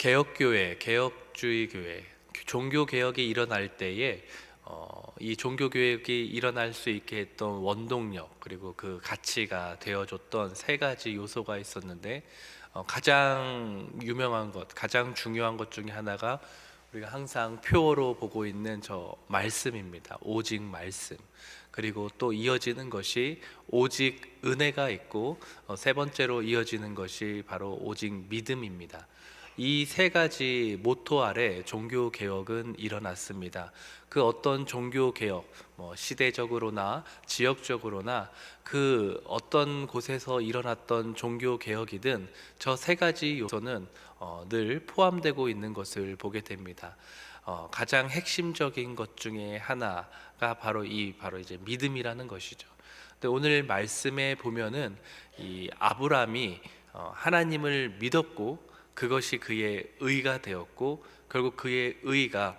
개혁교회, 개혁주의 교회, 종교 개혁이 일어날 때에 이 종교 개혁이 일어날 수 있게 했던 원동력, 그리고 그 가치가 되어줬던 세 가지 요소가 있었는데, 가장 유명한 것, 가장 중요한 것 중에 하나가 우리가 항상 표어로 보고 있는 저 말씀입니다. 오직 말씀. 그리고 또 이어지는 것이 오직 은혜가 있고, 세 번째로 이어지는 것이 바로 오직 믿음입니다. 이 세 가지 모토 아래 종교 개혁은 일어났습니다. 그 어떤 종교 개혁, 시대적으로나 지역적으로나 그 어떤 곳에서 일어났던 종교 개혁이든 저 세 가지 요소는 늘 포함되고 있는 것을 보게 됩니다. 가장 핵심적인 것 중에 하나가 바로 이제 믿음이라는 것이죠. 근데 오늘 말씀에 보면은 이 아브라함이 하나님을 믿었고, 그것이 그의 의가 되었고, 결국 그의 의가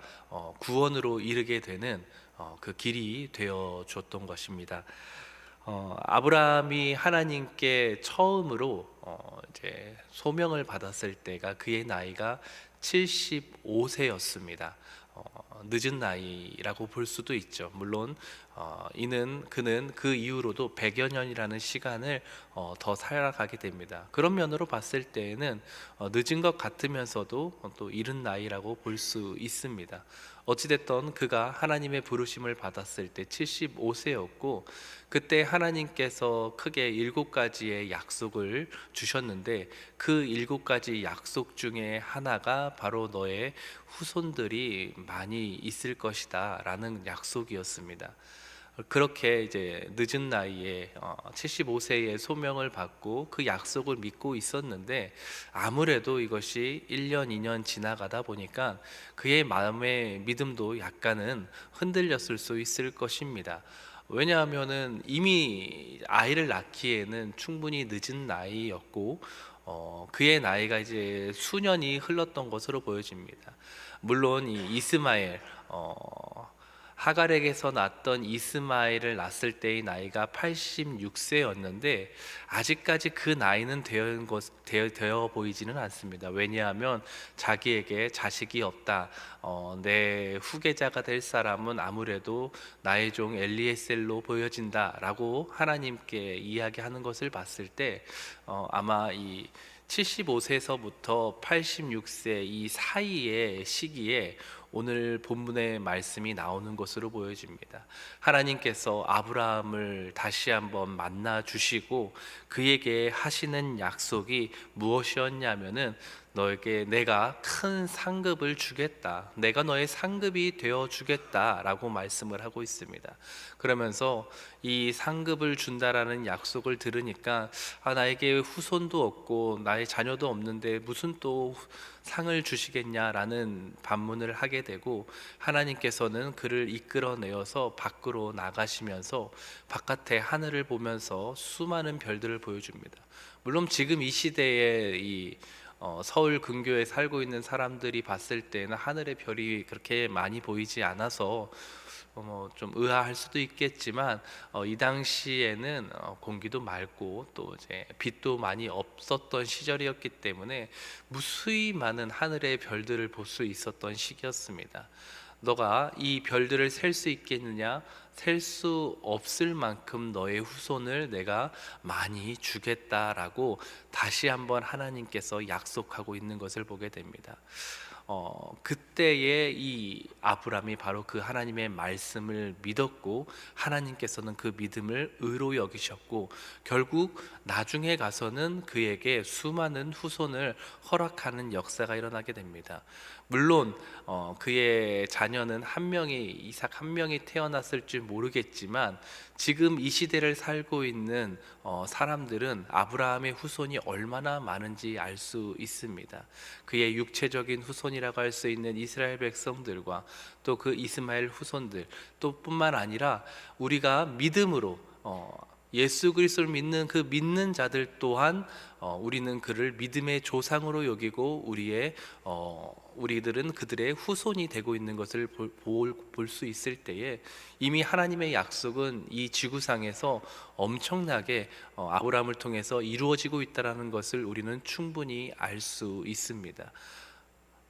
구원으로 이르게 되는 그 길이 되어 줬던 것입니다. 아브라함이 하나님께 처음으로 이제 소명을 받았을 때가 그의 나이가 75세였습니다. 늦은 나이라고 볼 수도 있죠. 물론 그는 그 이후로도 100여 년이라는 시간을 더 살아가게 됩니다. 그런 면으로 봤을 때에는 늦은 것 같으면서도 또 이른 나이라고 볼 수 있습니다. 어찌됐든 그가 하나님의 부르심을 받았을 때 75세였고, 그때 하나님께서 크게 7가지의 약속을 주셨는데, 그 7가지 약속 중에 하나가 바로 너의 후손들이 많이 있을 것이다 라는 약속이었습니다. 그렇게 이제 늦은 나이에 75세의 소명을 받고 그 약속을 믿고 있었는데, 아무래도 이것이 1년, 2년 지나가다 보니까 그의 마음의 믿음도 약간은 흔들렸을 수 있을 것입니다. 왜냐하면은 이미 아이를 낳기에는 충분히 늦은 나이였고, 그의 나이가 이제 수년이 흘렀던 것으로 보여집니다. 물론 이 이스마엘, 하갈에게서 낳았던 이스마엘을 낳았을 때의 나이가 86세였는데 아직까지 그 나이는 되어 보이지는 않습니다. 왜냐하면 자기에게 자식이 없다, 내 후계자가 될 사람은 아무래도 나의 종 엘리에셀로 보여진다라고 하나님께 이야기하는 것을 봤을 때 아마 이 75세에서부터 86세 이 사이의 시기에 오늘 본문의 말씀이 나오는 것으로 보여집니다. 하나님께서 아브라함을 다시 한번 만나 주시고 그에게 하시는 약속이 무엇이었냐면은, 너에게 내가 큰 상급을 주겠다, 내가 너의 상급이 되어 주겠다라고 말씀을 하고 있습니다. 그러면서 이 상급을 준다라는 약속을 들으니까 나에게 후손도 없고 나의 자녀도 없는데 무슨 또 상을 주시겠냐라는 반문을 하게 되고, 하나님께서는 그를 이끌어내어서 밖으로 나가시면서 바깥의 하늘을 보면서 수많은 별들을 보여줍니다. 물론 지금 이 시대에 이 서울 근교에 살고 있는 사람들이 봤을 때는 하늘의 별이 그렇게 많이 보이지 않아서 좀 의아할 수도 있겠지만, 이 당시에는 공기도 맑고 또 이제 빛도 많이 없었던 시절이었기 때문에 무수히 많은 하늘의 별들을 볼 수 있었던 시기였습니다. 너가 이 별들을 셀 수 있겠느냐? 셀 수 없을 만큼 너의 후손을 내가 많이 주겠다라고 다시 한번 하나님께서 약속하고 있는 것을 보게 됩니다. 그때의 이 아브람이 바로 그 하나님의 말씀을 믿었고, 하나님께서는 그 믿음을 의로 여기셨고, 결국 나중에 가서는 그에게 수많은 후손을 허락하는 역사가 일어나게 됩니다. 물론 그의 자녀는 한 명이, 이삭 한 명이 태어났을지 모르겠지만, 지금 이 시대를 살고 있는 사람들은 아브라함의 후손이 얼마나 많은지 알 수 있습니다. 그의 육체적인 후손이라고 할 수 있는 이스라엘 백성들과 또 그 이스마엘 후손들, 또 뿐만 아니라 우리가 믿음으로 예수 그리스도를 믿는 그 믿는 자들 또한 우리는 그를 믿음의 조상으로 여기고 우리들은 그들의 후손이 되고 있는 것을 볼 수 있을 때에, 이미 하나님의 약속은 이 지구상에서 엄청나게 아브라함을 통해서 이루어지고 있다는 것을 우리는 충분히 알 수 있습니다.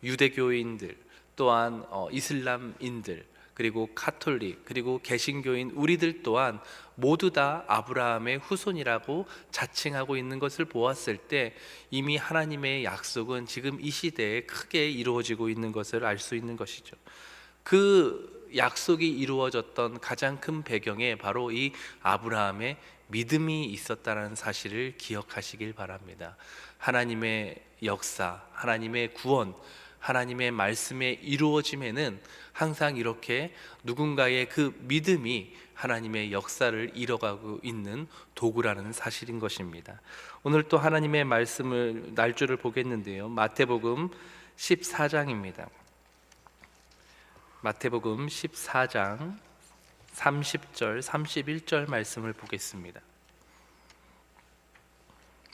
유대교인들, 또한 이슬람인들, 그리고 카톨릭, 그리고 개신교인 우리들 또한 모두 다 아브라함의 후손이라고 자칭하고 있는 것을 보았을 때 이미 하나님의 약속은 지금 이 시대에 크게 이루어지고 있는 것을 알 수 있는 것이죠. 그 약속이 이루어졌던 가장 큰 배경에 바로 이 아브라함의 믿음이 있었다는 사실을 기억하시길 바랍니다. 하나님의 역사, 하나님의 구원, 하나님의 말씀의 이루어짐에는 항상 이렇게 누군가의 그 믿음이 하나님의 역사를 이뤄가고 있는 도구라는 사실인 것입니다. 오늘 또 하나님의 말씀을 날조를 보겠는데요. 마태복음 14장입니다. 마태복음 14장 30절, 31절 말씀을 보겠습니다.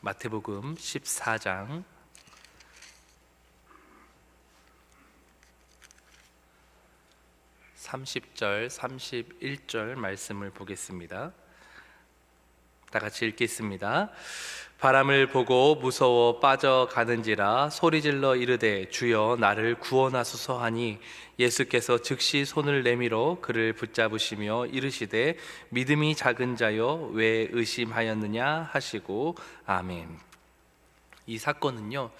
마태복음 14장 30절, 31절 말씀을 보겠습니다. 다 같이 읽겠습니다. 바람을 보고 무서워 빠져가는지라 소리질러 이르되 주여 나를 구원하소서 하니 예수께서 즉시 손을 내밀어 그를 붙잡으시며 이르시되 믿음이 작은 자여 왜 의심하였느냐 하시고 아멘. 이 사건은요,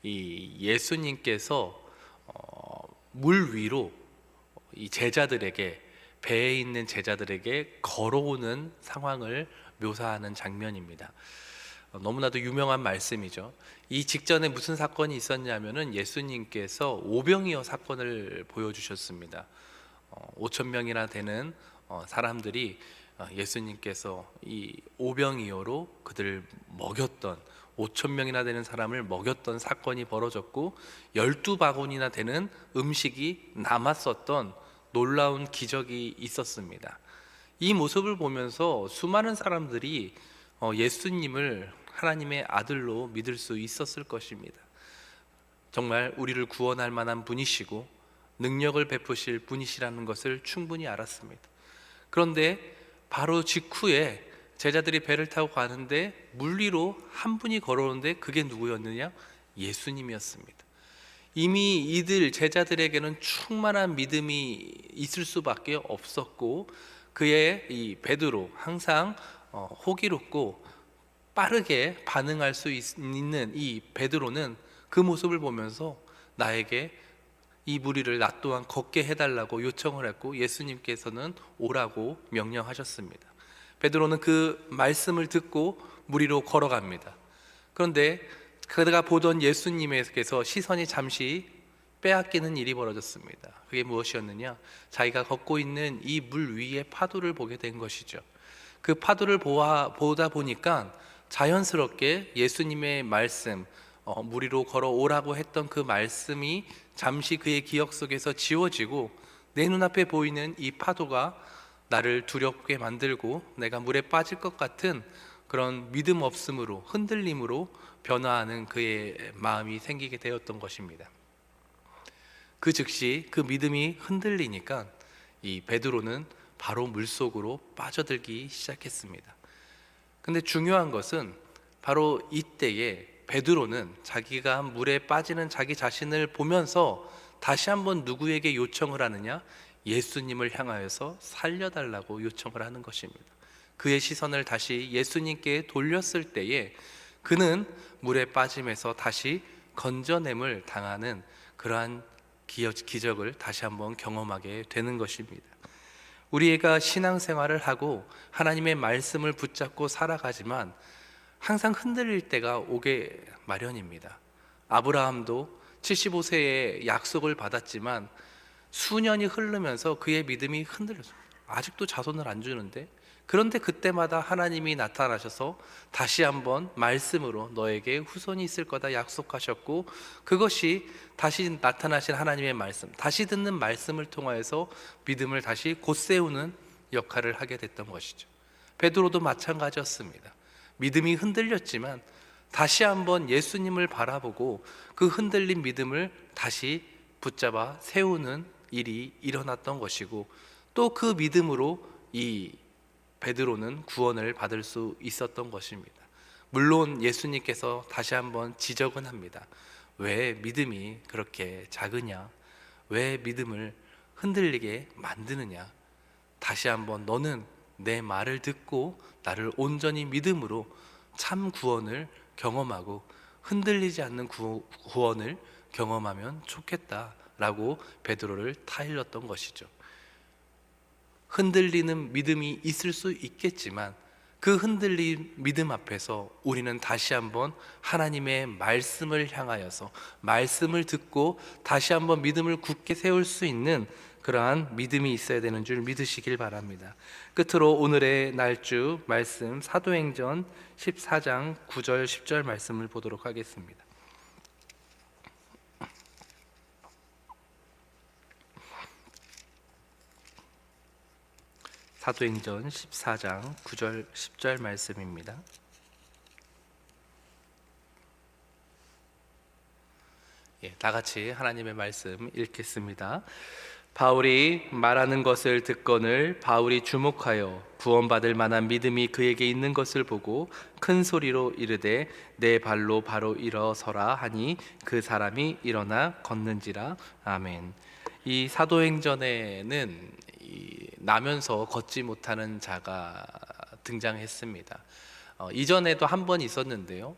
이 예수님께서 물 위로 이 제자들에게, 배에 있는 제자들에게 걸어오는 상황을 묘사하는 장면입니다. 너무나도 유명한 말씀이죠. 이 직전에 무슨 사건이 있었냐면은 예수님께서 오병이어 사건을 보여주셨습니다. 5천 명이나 되는 사람들이 예수님께서 이 오병이어로 그들을 먹였던, 5천 명이나 되는 사람을 먹였던 사건이 벌어졌고 12바구니나 되는 음식이 남았었던 놀라운 기적이 있었습니다. 이 모습을 보면서 수많은 사람들이 예수님을 하나님의 아들로 믿을 수 있었을 것입니다. 정말 우리를 구원할 만한 분이시고 능력을 베푸실 분이시라는 것을 충분히 알았습니다. 그런데 바로 직후에 제자들이 배를 타고 가는데 물 위로 한 분이 걸어오는데 그게 누구였느냐? 예수님이었습니다. 이미 이들 제자들에게는 충만한 믿음이 있을 수밖에 없었고 그의 이 베드로, 항상 호기롭고 빠르게 반응할 수 있는 이 베드로는 그 모습을 보면서 나에게 이 무리를 나 또한 걷게 해달라고 요청을 했고 예수님께서는 오라고 명령하셨습니다. 베드로는 그 말씀을 듣고 무리로 걸어갑니다. 그런데 그가 보던 예수님께서 시선이 잠시 빼앗기는 일이 벌어졌습니다. 그게 무엇이었느냐? 자기가 걷고 있는 이 물 위의 파도를 보게 된 것이죠. 그 파도를 보다 보니까 자연스럽게 예수님의 말씀, 물 위로 걸어오라고 했던 그 말씀이 잠시 그의 기억 속에서 지워지고 내 눈앞에 보이는 이 파도가 나를 두렵게 만들고 내가 물에 빠질 것 같은 그런 믿음 없음으로, 흔들림으로 변화하는 그의 마음이 생기게 되었던 것입니다. 그 즉시 그 믿음이 흔들리니까 이 베드로는 바로 물속으로 빠져들기 시작했습니다. 근데 중요한 것은 바로 이때에 베드로는 자기가 물에 빠지는 자기 자신을 보면서 다시 한번 누구에게 요청을 하느냐? 예수님을 향하여서 살려달라고 요청을 하는 것입니다. 그의 시선을 다시 예수님께 돌렸을 때에 그는 물에 빠짐에서 다시 건져냄을 당하는 그러한 기적을 다시 한번 경험하게 되는 것입니다. 우리가 신앙생활을 하고 하나님의 말씀을 붙잡고 살아가지만 항상 흔들릴 때가 오게 마련입니다. 아브라함도 75세에 약속을 받았지만 수년이 흐르면서 그의 믿음이 흔들렸어요. 아직도 자손을 안 주는데, 그런데 그때마다 하나님이 나타나셔서 다시 한번 말씀으로 너에게 후손이 있을 거다 약속하셨고, 그것이 다시 나타나신 하나님의 말씀, 다시 듣는 말씀을 통하여서 믿음을 다시 곧세우는 역할을 하게 됐던 것이죠. 베드로도 마찬가지였습니다. 믿음이 흔들렸지만 다시 한번 예수님을 바라보고 그 흔들린 믿음을 다시 붙잡아 세우는 일이 일어났던 것이고, 또 그 믿음으로 이 베드로는 구원을 받을 수 있었던 것입니다. 물론 예수님께서 다시 한번 지적은 합니다. 왜 믿음이 그렇게 작으냐? 왜 믿음을 흔들리게 만드느냐? 다시 한번 너는 내 말을 듣고 나를 온전히 믿음으로 참 구원을 경험하고 흔들리지 않는 구원을 경험하면 좋겠다라고 베드로를 타일렀던 것이죠. 흔들리는 믿음이 있을 수 있겠지만 그 흔들린 믿음 앞에서 우리는 다시 한번 하나님의 말씀을 향하여서 말씀을 듣고 다시 한번 믿음을 굳게 세울 수 있는 그러한 믿음이 있어야 되는 줄 믿으시길 바랍니다. 끝으로 오늘의 날주 말씀 사도행전 14장 9절 10절 말씀을 보도록 하겠습니다. 사도행전 14장 9절 10절 말씀입니다. 다 같이 하나님의 말씀 읽겠습니다. 바울이 말하는 것을 듣거늘 바울이 주목하여 구원받을 만한 믿음이 그에게 있는 것을 보고 큰 소리로 이르되 내 발로 바로 일어서라 하니 그 사람이 일어나 걷는지라. 아멘. 이 사도행전에는 나면서 걷지 못하는 자가 등장했습니다. 이전에도 한 번 있었는데요.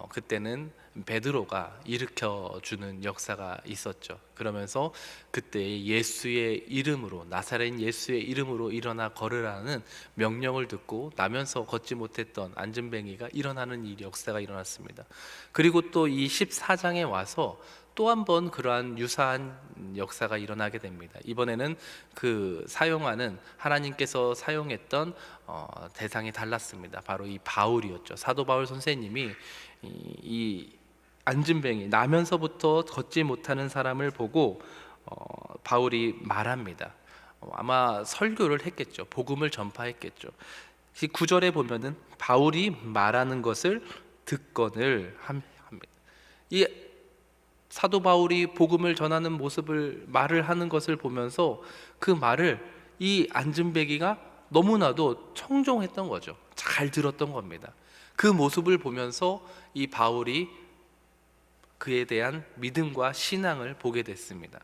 그때는 베드로가 일으켜주는 역사가 있었죠. 그러면서 그때 예수의 이름으로, 나사렛 예수의 이름으로 일어나 걸으라는 명령을 듣고 나면서 걷지 못했던 안진뱅이가 일어나는 이 역사가 일어났습니다. 그리고 또 이 14장에 와서 또 한 번 그러한 유사한 역사가 일어나게 됩니다. 이번에는 그 사용하는 하나님께서 사용했던 대상이 달랐습니다. 바로 이 바울이었죠. 사도 바울 선생님이 이 안진뱅이, 나면서부터 걷지 못하는 사람을 보고 바울이 말합니다. 아마 설교를 했겠죠. 복음을 전파했겠죠. 9절에 보면은 바울이 말하는 것을 듣거늘 합니다. 이 사도 바울이 복음을 전하는 모습을, 말을 하는 것을 보면서 그 말을 이 안진뱅이가 너무나도 청종했던 거죠. 잘 들었던 겁니다. 그 모습을 보면서 이 바울이 그에 대한 믿음과 신앙을 보게 됐습니다.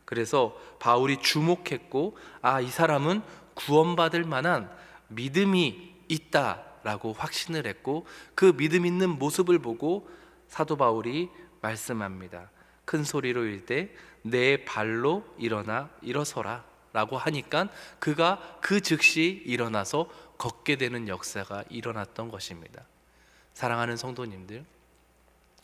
그래서 바울이 주목했고, 이 사람은 구원받을 만한 믿음이 있다라고 확신을 했고, 그 믿음 있는 모습을 보고 사도 바울이 말씀합니다. 큰 소리로 이르되 내 발로 일어서라 라고 하니까 그가 그 즉시 일어나서 걷게 되는 역사가 일어났던 것입니다. 사랑하는 성도님들,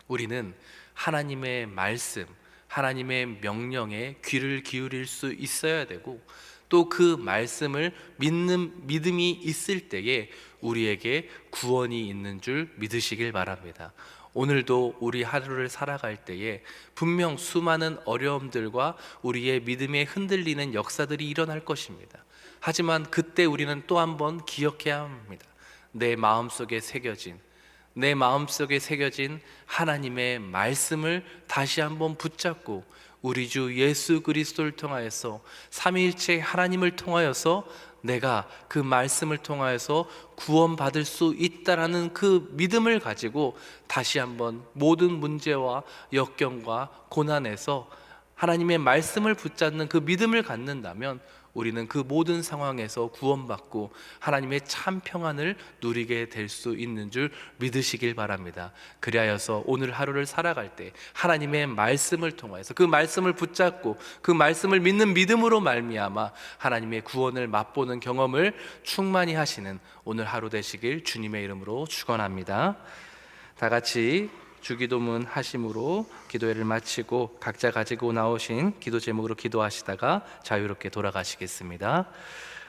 우리는 하나님의 말씀, 하나님의 명령에 귀를 기울일 수 있어야 되고, 또 그 말씀을 믿는 믿음이 있을 때에 우리에게 구원이 있는 줄 믿으시길 바랍니다. 오늘도 우리 하루를 살아갈 때에 분명 수많은 어려움들과 우리의 믿음에 흔들리는 역사들이 일어날 것입니다. 하지만 그때 우리는 또 한 번 기억해야 합니다. 내 마음속에 새겨진 하나님의 말씀을 다시 한번 붙잡고 우리 주 예수 그리스도를 통하여서 삼위일체 하나님을 통하여서 내가 그 말씀을 통하여서 구원받을 수 있다라는 그 믿음을 가지고 다시 한번 모든 문제와 역경과 고난에서 하나님의 말씀을 붙잡는 그 믿음을 갖는다면 우리는 그 모든 상황에서 구원받고 하나님의 참 평안을 누리게 될 수 있는 줄 믿으시길 바랍니다. 그리하여서 오늘 하루를 살아갈 때 하나님의 말씀을 통하여서 그 말씀을 붙잡고 그 말씀을 믿는 믿음으로 말미암아 하나님의 구원을 맛보는 경험을 충만히 하시는 오늘 하루 되시길 주님의 이름으로 축원합니다. 다 같이 주기도문 하심으로 기도회를 마치고 각자 가지고 나오신 기도 제목으로 기도하시다가 자유롭게 돌아가시겠습니다.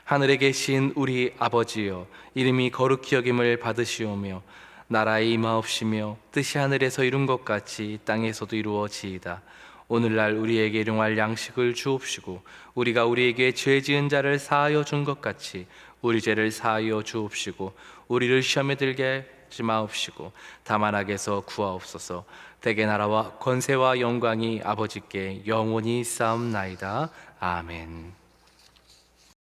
하늘에 계신 우리 아버지여, 이름이 거룩히 여김을 받으시오며 나라의 임하옵시며 뜻이 하늘에서 이룬 것 같이 땅에서도 이루어지이다. 오늘날 우리에게 일용할 양식을 주옵시고 우리가 우리에게 죄 지은 자를 사하여 준 것 같이 우리 죄를 사하여 주옵시고 우리를 시험에 들게 하지 마옵시고 다만 악에서 구하옵소서. 대개 나라와 권세와 영광이 아버지께 영원히 쌓옵나이다. 아멘.